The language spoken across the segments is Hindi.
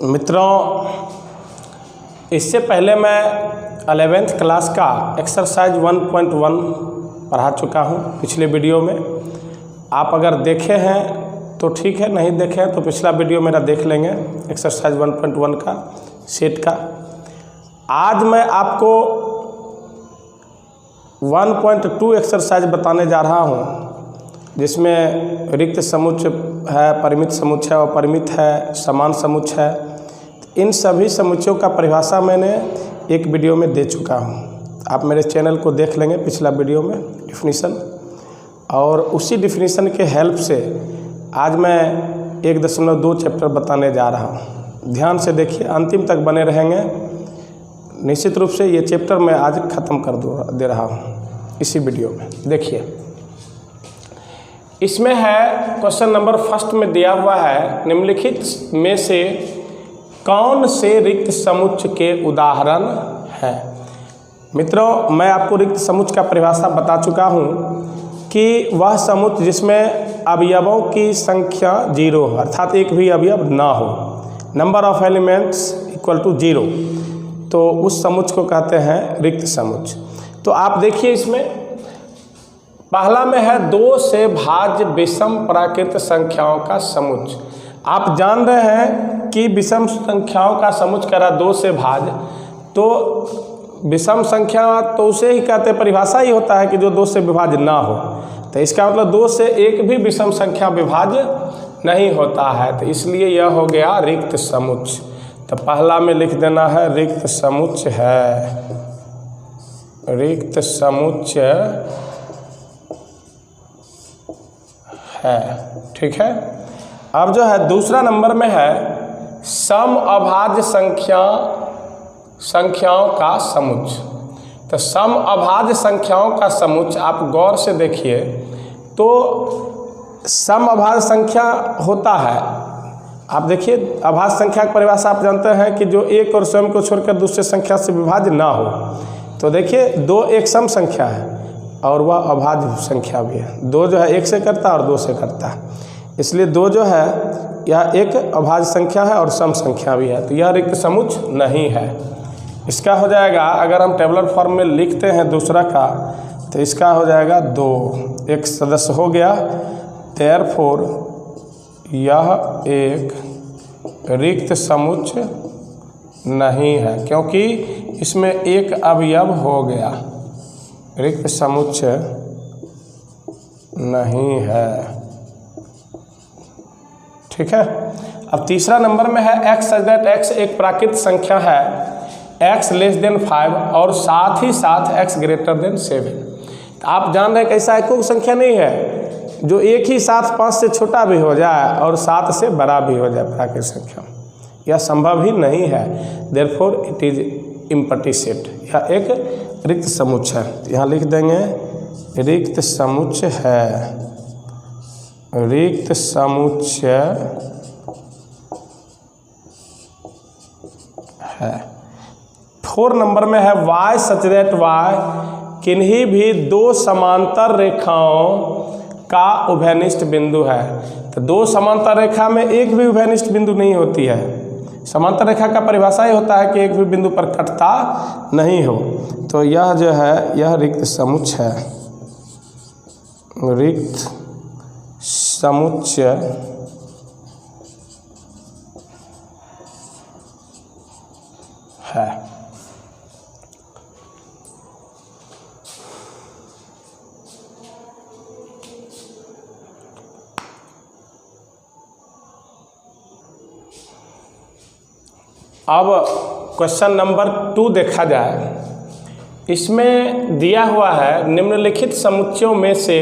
मित्रों, इससे पहले मैं 11th क्लास का एक्सरसाइज 1.1 पढ़ा चुका हूँ पिछले वीडियो में। आप अगर देखे हैं तो ठीक है, नहीं देखे हैं तो पिछला वीडियो मेरा देख लेंगे एक्सरसाइज 1.1 का सेट का। आज मैं आपको 1.2 एक्सरसाइज बताने जा रहा हूँ, जिसमें रिक्त समुच्चय है, परिमित समुच्चय है, अपरिमित है, समान समुच्चय है। इन सभी समुच्चयों का परिभाषा मैंने एक वीडियो में दे चुका हूँ। आप मेरे चैनल को देख लेंगे पिछला वीडियो में डिफिनीशन, और उसी डिफिनीशन के हेल्प से आज मैं 1.2 चैप्टर बताने जा रहा हूँ। ध्यान से देखिए, अंतिम तक बने रहेंगे। निश्चित रूप से ये चैप्टर मैं आज ख़त्म कर दे रहा हूँ इसी वीडियो में। देखिए, इसमें है क्वेश्चन नंबर फर्स्ट में दिया हुआ है, निम्नलिखित में से कौन से रिक्त समुच्चय के उदाहरण हैं। मित्रों, मैं आपको रिक्त समुच्चय का परिभाषा बता चुका हूँ कि वह समुच्चय जिसमें अवयवों की संख्या 0 हो, अर्थात एक भी अवयव ना हो, number of elements equal to 0, तो उस समुच्चय को कहते हैं रिक्त समुच्चय। तो आप देखिए, इसमें पहला में है 2 से भाज्य विषम प्राकृत संख्याओं का समुच्चय। आप जान रहे हैं कि विषम संख्याओं का समुच्चय कह रहा 2 से भाज्य, तो विषम संख्या तो उसे ही कहते, परिभाषा ही होता है कि जो 2 से विभाज्य ना हो। तो इसका मतलब 2 से एक भी विषम संख्या विभाज्य नहीं होता है, तो इसलिए यह हो गया रिक्त समुच्चय। तो पहला में लिख देना है रिक्त समुच्चय है, रिक्त समुच्चय है, ठीक है। अब जो है दूसरा नंबर में है सम अभाज्य संख्याओं का समुच्चय। तो सम अभाज्य संख्याओं का समुच्चय आप गौर से देखिए, तो सम अभाज्य संख्या होता है, आप देखिए अभाज्य संख्या की परिभाषा आप जानते हैं कि जो एक और स्वयं को छोड़कर दूसरे संख्या से विभाज्य ना हो। तो देखिए 2 एक सम संख्या है और वह अभाज्य संख्या भी है। 2 जो है 1 से करता है और 2 से करता है, इसलिए 2 जो है यह एक अभाज्य संख्या है और सम संख्या भी है, तो यह रिक्त समुच्चय नहीं है। इसका हो जाएगा, अगर हम टेबुलर फॉर्म में लिखते हैं दूसरा का, तो इसका हो जाएगा 2, एक सदस्य हो गया। देयरफॉर यह एक रिक्त समुच्चय नहीं है, क्योंकि इसमें एक अवयव हो गया, रिक्त समुच्चय नहीं है, ठीक है। अब तीसरा नंबर में है x सच दैट x एक प्राकृत संख्या है, x लेस देन 5 और साथ ही साथ x ग्रेटर देन 7। तो आप जान रहे हैं कैसा है, कोई संख्या नहीं है जो एक ही साथ 5 से छोटा भी हो जाए और 7 से बड़ा भी हो जाए प्राकृत संख्या, यह संभव ही नहीं है। Therefore it is empty set, यह एक रिक्त समुच्चय है। यहाँ लिख देंगे रिक्त समुच्चय है, रिक्त समुच्चय है। 4 नंबर में है y सच दैट y किन्हीं भी 2 समांतर रेखाओं का उभयनिष्ठ बिंदु है। तो 2 समांतर रेखा में एक भी उभयनिष्ठ बिंदु नहीं होती है। समांतर रेखा का परिभाषा ही होता है कि एक भी बिंदु पर कटता नहीं हो। तो यह जो है यह रिक्त समुच्चय है, रिक्त समुच्चय है। अब क्वेश्चन नंबर 2 देखा जाए, इसमें दिया हुआ है निम्नलिखित समुच्चयों में से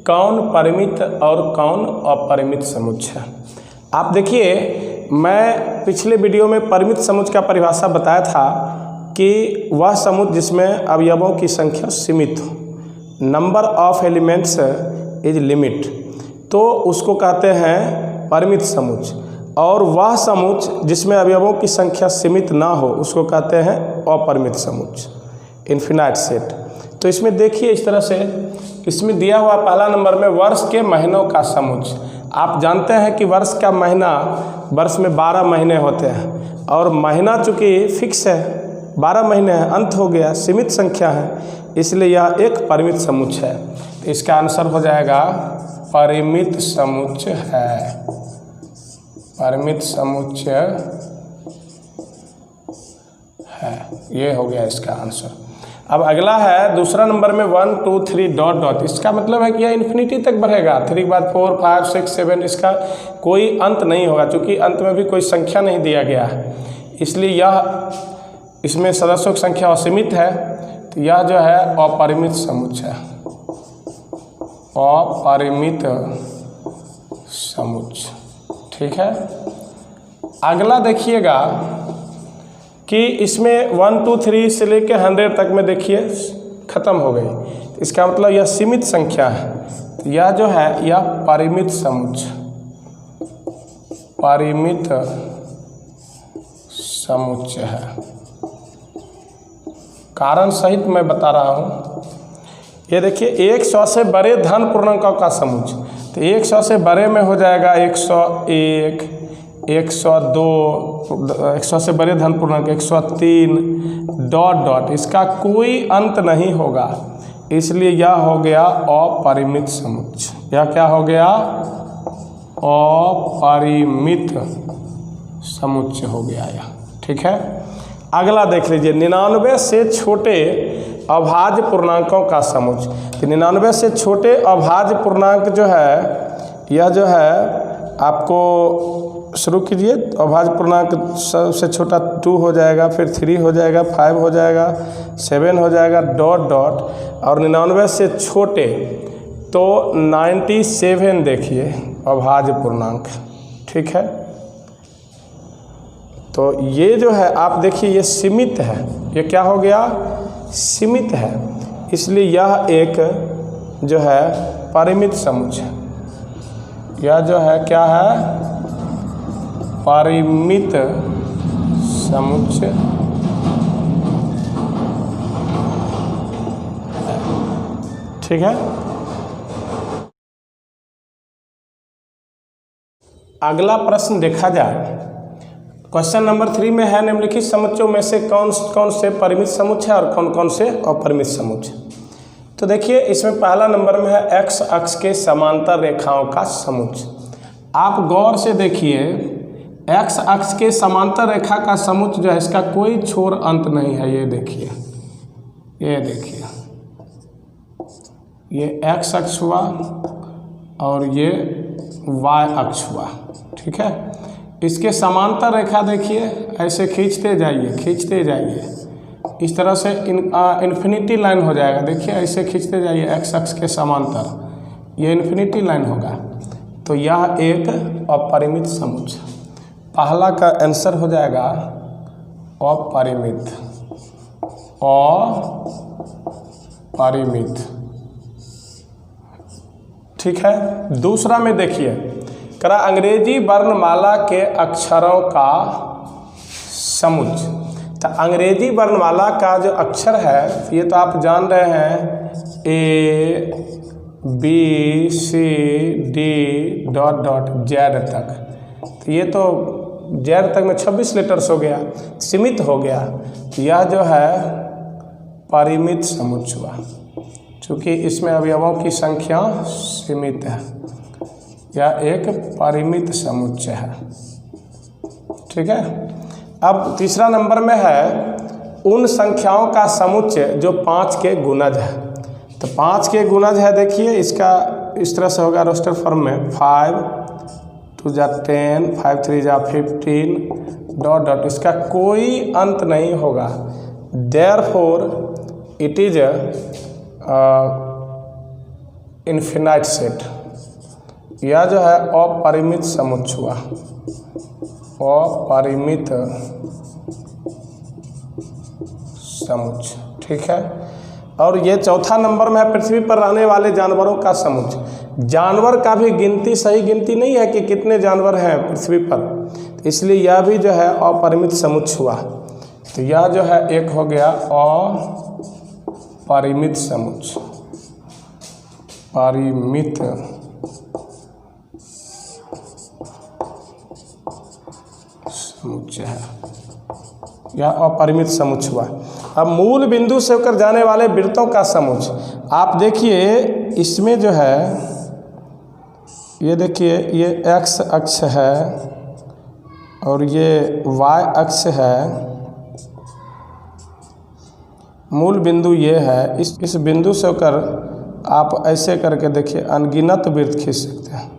कौन परिमित और कौन अपरिमित समुच्चय है। आप देखिए, मैं पिछले वीडियो में परिमित समुच्चय का परिभाषा बताया था कि वह समुच्चय जिसमें अवयवों की संख्या सीमित हो, number of elements is limit, तो उसको कहते हैं परिमित समुच्चय। और वह समुच्चय जिसमें अवयवों की संख्या सीमित ना हो उसको कहते हैं अपरिमित समुच्चय, इन्फिनाइट सेट। तो इसमें देखिए, इस तरह से इसमें दिया हुआ पहला नंबर में वर्ष के महीनों का समुच्चय। आप जानते हैं कि वर्ष का महीना, वर्ष में 12 महीने होते हैं और महीना चूँकि फिक्स है, 12 महीने हैं, अंत हो गया, सीमित संख्या है, इसलिए यह एक परिमित समुच्चय है। तो इसका आंसर हो जाएगा परिमित समुच्चय है, परिमित समुच्चय है, ये हो गया इसका आंसर। अब अगला है दूसरा नंबर में 1 2 3 डॉट डॉट, इसका मतलब है कि यह इन्फिनिटी तक बढ़ेगा, 3 के बाद 4 5 6 7, इसका कोई अंत नहीं होगा, क्योंकि अंत में भी कोई संख्या नहीं दिया गया है, इसलिए यह इसमें सदस्यों की संख्या असीमित है। तो यह जो है अपरिमित समुच्चय, अपरिमित समुच्चय, ठीक है। अगला देखिएगा कि इसमें 1 2 3 से लेकर 100 तक में देखिए खत्म हो गई, इसका मतलब यह सीमित संख्या है। तो यह जो है यह परिमित समुच्चय, परिमित समुच्चय है। कारण सहित मैं बता रहा हूँ। ये देखिए 100 से बड़े धन पूर्णांकों का समुच्चय, तो 100 से बड़े में हो जाएगा 101, 102, 100 से बड़े धन पूर्णांक 103 डॉट डॉट, इसका कोई अंत नहीं होगा, इसलिए यह हो गया अपरिमित समुच्चय। यह क्या हो गया? अपरिमित समुच्चय हो गया यह, ठीक है। अगला देख लीजिए 99 से छोटे अभाज्य पूर्णांकों का समुच्चय। तो 99 से छोटे अभाज्य पूर्णांक जो है, यह जो है आपको शुरू कीजिए। अभाज्य पूर्णांक सबसे छोटा 2 हो जाएगा, फिर 3 हो जाएगा, 5 हो जाएगा, 7 हो जाएगा, डॉट डॉट, और 99 से छोटे तो 97 देखिए अभाज्य पूर्णांक, ठीक है। तो ये जो है आप देखिए ये सीमित है, ये क्या हो गया? सीमित है, इसलिए यह एक जो है परिमित समुच्चय, यह जो है क्या है? परिमित समुच्चय, ठीक है। अगला प्रश्न देखा जाए, क्वेश्चन नंबर 3 में है निम्नलिखित समुच्चयों में से कौन कौन से परिमित समुच्चय और कौन कौन से अपरिमित समुच्चय। तो देखिए इसमें पहला नंबर में है एक्स अक्ष के समांतर रेखाओं का समुच्चय। आप गौर से देखिए, एक्स अक्ष के समांतर रेखा का समुच्चय जो है इसका कोई छोर अंत नहीं है। ये देखिए, ये देखिए, ये एक्स अक्ष हुआ और ये वाई अक्ष हुआ, ठीक है। इसके समांतर रेखा देखिए, ऐसे खींचते जाइए, खींचते जाइए, इस तरह से इन्फिनिटी लाइन हो जाएगा। देखिए ऐसे खींचते जाइए एक्स अक्ष के समांतर, ये इन्फिनिटी लाइन होगा। तो यह एक अपरिमित समुच्चय, पहला का आंसर हो जाएगा अपरिमित, अपरिमित, ठीक है। दूसरा में देखिए करा अंग्रेजी वर्णमाला के अक्षरों का समुच्चय। तो अंग्रेजी वर्णमाला का जो अक्षर है ये तो आप जान रहे हैं, A B C D dot dot Z तक। तो ये तो जेड तक में 26 लेटर्स हो गया, सीमित हो गया। तो यह जो है परिमित समुच्चय हुआ, चूँकि इसमें अवयवों की संख्या सीमित है। यह एक परिमित समुच्चय है, ठीक है। अब तीसरा नंबर में है उन संख्याओं का समुच्चय जो 5 के गुणज है। तो 5 के गुणज है, देखिए इसका इस तरह से होगा रोस्टर फॉर्म में 5 2 जा 10, 5 3 जा 15 डॉट डॉट, इसका कोई अंत नहीं होगा। Therefore it is infinite set. यह जो है अपरिमित समुच्चय हुआ, अपरिमित समुच्चय, ठीक है। और ये चौथा नंबर में है पृथ्वी पर रहने वाले जानवरों का समुच्चय। जानवर का भी गिनती सही गिनती नहीं है कि कितने जानवर हैं पृथ्वी पर, इसलिए यह भी जो है अपरिमित समुच्चय हुआ। तो यह जो है एक हो गया अपरिमित समुच्चय, परिमित समुच्चय है, यह अपरिमित समुच्चय हुआ। अब मूल बिंदु से होकर जाने वाले वृत्तों का समुच्चय, आप देखिए इसमें जो है, ये देखिए ये x अक्ष है और ये y अक्ष है, मूल बिंदु ये है। इस बिंदु से होकर आप ऐसे करके देखिए अनगिनत वृत्त खींच सकते हैं।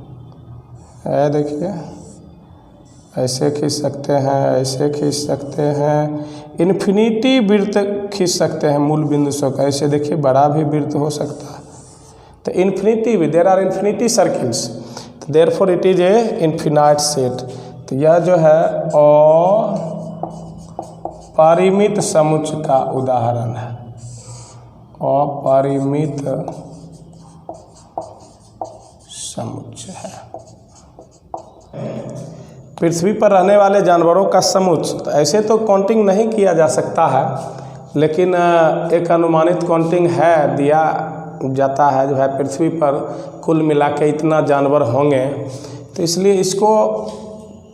देखिए ऐसे खींच सकते हैं, ऐसे खींच सकते हैं, इन्फिनिटी वृत्त खींच सकते हैं मूल बिंदु से होकर। ऐसे देखिए बड़ा भी वृत्त हो सकता है। तो इन्फिनिटी भी, देयर आर इन्फिनिटी सर्किल्स, तो therefore it is a infinite set. तो यह जो है अपरिमित समुच्चय का उदाहरण है, अपरिमित समुच्चय है। पृथ्वी पर रहने वाले जानवरों का समुच्चय, तो ऐसे तो काउंटिंग नहीं किया जा सकता है, लेकिन एक अनुमानित काउंटिंग है, दिया जाता है जो है पृथ्वी पर कुल मिला के इतना जानवर होंगे, तो इसलिए इसको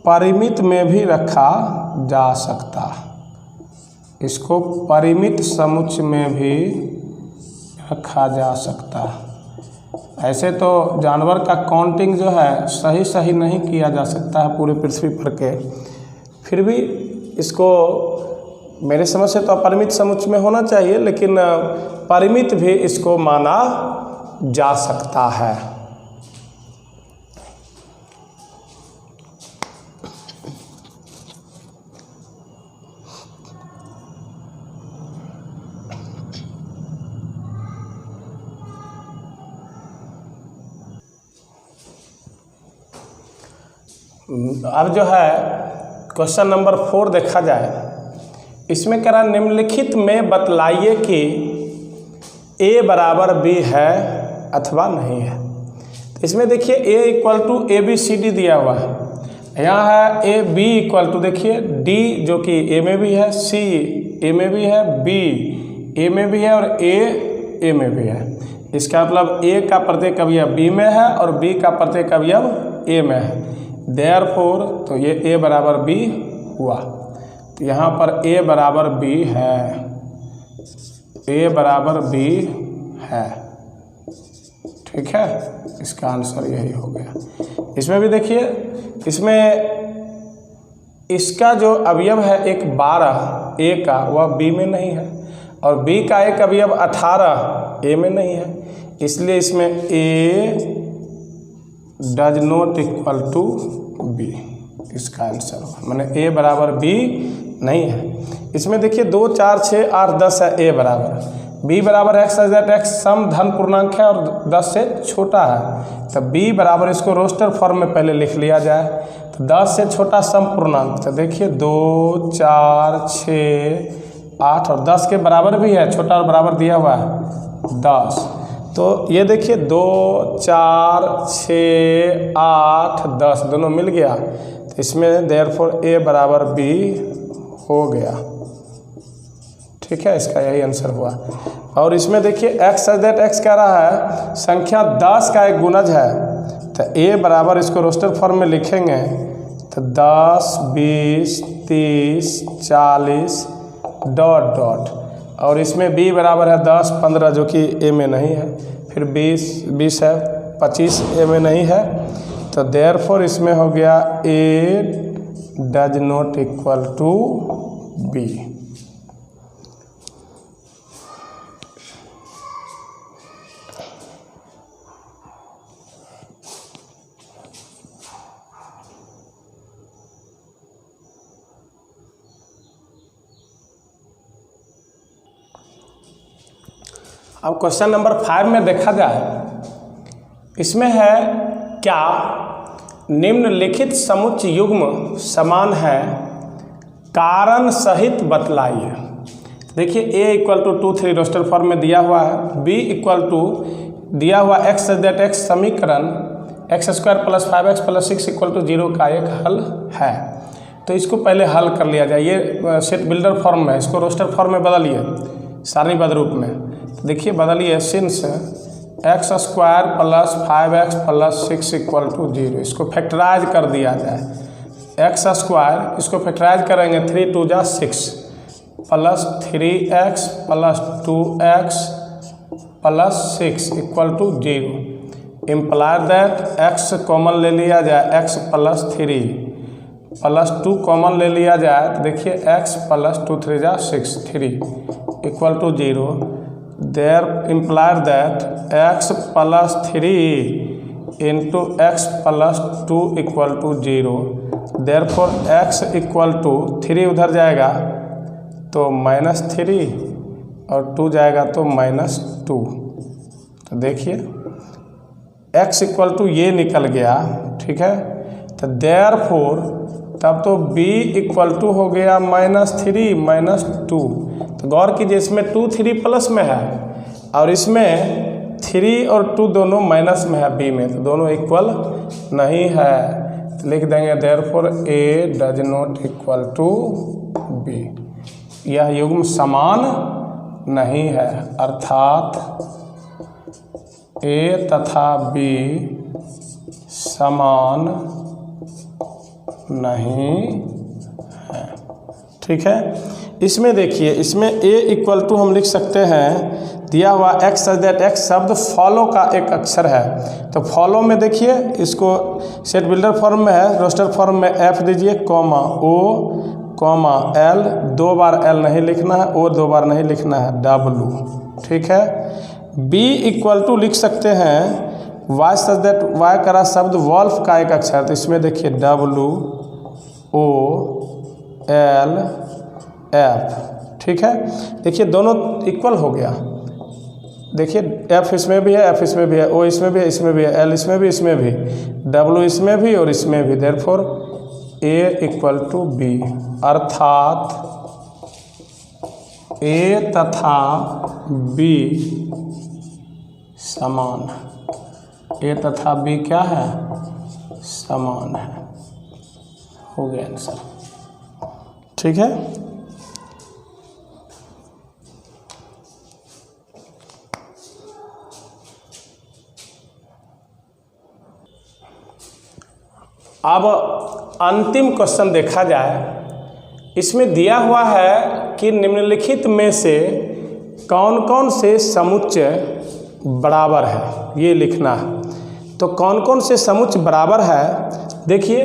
परिमित में भी रखा जा सकता है, इसको परिमित समुच्चय में भी रखा जा सकता है। ऐसे तो जानवर का काउंटिंग जो है सही नहीं किया जा सकता है पूरे पृथ्वी पर के, फिर भी इसको मेरे समझ से तो अपरिमित समुच्चय में होना चाहिए, लेकिन परिमित भी इसको माना जा सकता है। अब जो है क्वेश्चन नंबर 4 देखा जाए, इसमें कह रहा निम्नलिखित में बतलाइए कि a बराबर b है अथवा नहीं है। तो इसमें देखिए a इक्वल टू ABCD दिया हुआ है, यहाँ है a b इक्वल टू देखिए d जो कि a में भी है, c a में भी है, b a में भी है और a में भी है। इसका मतलब a का प्रत्येक अवयव b में है और b का प्रत्येक अवयव a में है, देयरफॉर तो ये a बराबर b हुआ। तो यहाँ पर a बराबर b है, a बराबर b है, ठीक है, इसका आंसर यही हो गया। इसमें भी देखिए, इसमें इसका जो अवयव है एक 12 a का, वह b में नहीं है, और b का एक अवयव 18 a में नहीं है, इसलिए इसमें a does not equal to b, इसका आंसर होगा, मैंने a बराबर b नहीं है। इसमें देखिए 2 4 6 8 10 है a बराबर, b बराबर x दैट x सम धन पूर्णांक है और 10 से छोटा है, तो b बराबर इसको रोस्टर फॉर्म में पहले लिख लिया जाए, तो 10 से छोटा सम पूर्णांक, तो देखिए 2 4 6 8 और 10 के बराबर भी है, छोटा और बराबर दिया हुआ है 10, तो ये देखिए 2 4 6 8 10 दोनों मिल गया, तो इसमें देयरफॉर a बराबर b हो गया, ठीक है, इसका यही आंसर हुआ। और इसमें देखिए x दैट x कह रहा है संख्या 10 का एक गुणज है, तो a बराबर इसको रोस्टर फॉर्म में लिखेंगे, तो 10 20 30 40 डॉट डॉट, और इसमें b बराबर है 10 15 जो कि a में नहीं है, फिर 20 है 25 a में नहीं है, तो देयरफॉर इसमें हो गया a does not equal to b। अब क्वेश्चन नंबर 5 में देखा जाए, इसमें है क्या निम्नलिखित समुच्चय युग्म समान है, कारण सहित बतलाइए। देखिए a equal to 2 3 roster form में दिया हुआ है, b इक्वल टू दिया हुआ x दैट x समीकरण x² + 5x + 6 इक्वल टू 0 का एक हल है। तो इसको पहले हल कर लिया जाए, ये सेट बिल्डर फॉर्म में, इसको रोस्टर फॉर्म में बदलिए सारणीबद्ध रूप में, देखिए बदलिए since x² + 5x + 6 equal to 0, इसको फैक्टराइज कर दिया जाए, एक्स स्क्वायर, इसको फैक्टराइज करेंगे 3 2 जा 6 plus 3x plus 2x plus 6 equal to 0। Implied that x common ले लिया जाए x प्लस 3 प्लस 2 कॉमन ले लिया जाए तो देखिए x प्लस 2 3 जा 6 3 equal to 0। There implied that x plus 3 into x plus 2 equal to 0। Therefore x equal to 3 उधर जाएगा तो -3 और 2 जाएगा तो -2। तो देखिए x इक्वल टू ये निकल गया, ठीक है। तो देयरफॉर तब तो b इक्वल टू हो गया -3 -2। तो गौर कीजिए इसमें 2 3 प्लस में है और इसमें 3 और 2 दोनों माइनस में है b में, तो दोनों इक्वल नहीं है। तो लिख देंगे therefore a does not equal to b, यह युग्म समान नहीं है, अर्थात a तथा b समान नहीं है, ठीक है। इसमें देखिए इसमें a इक्वल टू हम लिख सकते हैं दिया हुआ x सच दैट x शब्द फॉलो का एक अक्षर है। तो फॉलो में देखिए इसको सेट बिल्डर फॉर्म में है, रोस्टर फॉर्म में f दीजिए कॉमा o कॉमा l, 2 बार l नहीं लिखना है, o 2 बार नहीं लिखना है, w, ठीक है। b इक्वल टू लिख सकते हैं y सच दैट y करा शब्द वॉल्फ का एक अक्षर, तो इसमें देखिए w o l f, ठीक है। देखिए दोनों इक्वल हो गया, देखिए f इसमें भी है, f इसमें भी है, o इसमें भी है, इसमें भी है, l इसमें भी, इसमें भी, w इसमें भी और इसमें भी। Therefore a equal to b, अर्थात a तथा b समान, a तथा b क्या है, समान है। हो गया आंसर, ठीक है। अब अंतिम क्वेश्चन देखा जाए, इसमें दिया हुआ है कि निम्नलिखित में से कौन कौन से समुच्चय बराबर है, ये लिखना है। तो कौन कौन से समुच्चय बराबर है, देखिए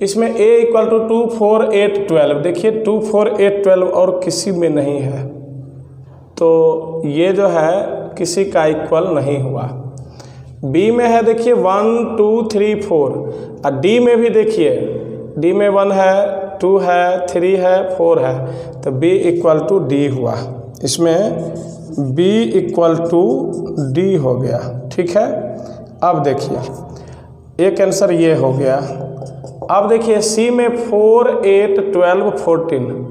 इसमें a इक्वल टू 2 4 8 12, देखिए 2 4 8 12 और किसी में नहीं है, तो ये जो है किसी का इक्वल नहीं हुआ। b में है देखिए 1 2 3 4, और d में भी देखिए d में 1 है 2 है 3 है 4 है, तो b इक्वल टू d हुआ। इसमें b इक्वल टू d हो गया, ठीक है। अब देखिए एक आंसर ये हो गया। अब देखिए c में 4 8 12 14,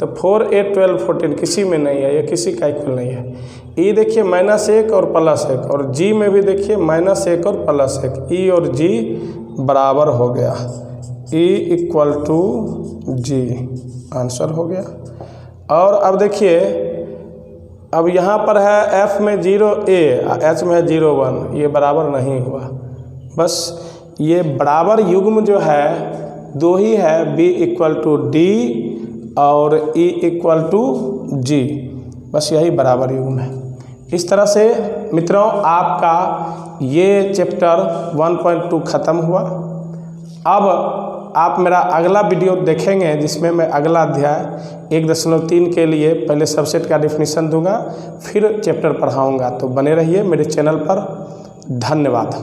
तो 4 8 12 14 किसी में नहीं है, ये किसी का इक्वल नहीं है। e देखिए -1 और +1, और g में भी देखिए -1 और +1, e और g बराबर हो गया, e equal to g, answer हो गया। और अब देखिए अब यहाँ पर है f में 0a, h में है 0 1, ये बराबर नहीं हुआ। बस ये बराबर युग्म जो है दो ही है, b इक्वल टू d और e इक्वल टू g, बस यही बराबर युग्म है। इस तरह से मित्रों आपका ये चैप्टर 1.2 ख़त्म हुआ। अब आप मेरा अगला वीडियो देखेंगे जिसमें मैं अगला अध्याय 1.3 के लिए पहले सबसेट का डेफिनेशन दूंगा, फिर चैप्टर पढ़ाऊंगा। तो बने रहिए मेरे चैनल पर। धन्यवाद।